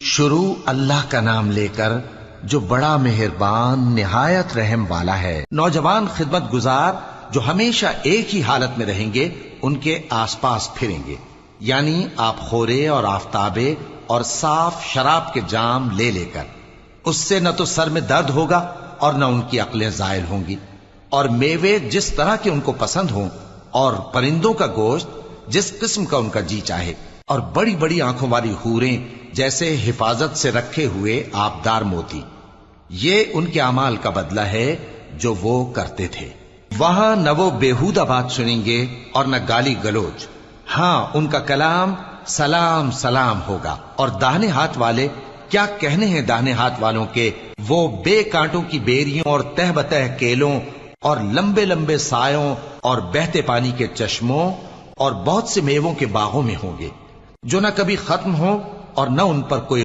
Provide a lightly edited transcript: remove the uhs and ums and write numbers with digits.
شروع اللہ کا نام لے کر جو بڑا مہربان نہایت رحم والا ہے۔ نوجوان خدمت گزار جو ہمیشہ ایک ہی حالت میں رہیں گے ان کے آس پاس پھریں گے، یعنی آپ خورے اور آفتابے اور صاف شراب کے جام لے لے کر، اس سے نہ تو سر میں درد ہوگا اور نہ ان کی عقلیں زائل ہوں گی، اور میوے جس طرح کے ان کو پسند ہوں، اور پرندوں کا گوشت جس قسم کا ان کا جی چاہے، اور بڑی بڑی آنکھوں والی حوریں جیسے حفاظت سے رکھے ہوئے آبدار موتی۔ یہ ان کے اعمال کا بدلہ ہے جو وہ کرتے تھے۔ وہاں نہ وہ بیہودہ بات سنیں گے اور نہ گالی گلوچ، ہاں ان کا کلام سلام سلام ہوگا۔ اور داہنے ہاتھ والے کیا کہنے ہیں داہنے ہاتھ والوں کے، وہ بے کانٹوں کی بیریوں اور تہ بتہ کیلوں اور لمبے لمبے سایوں اور بہتے پانی کے چشموں اور بہت سے میووں کے باغوں میں ہوں گے، جو نہ کبھی ختم ہوں اور نہ ان پر کوئی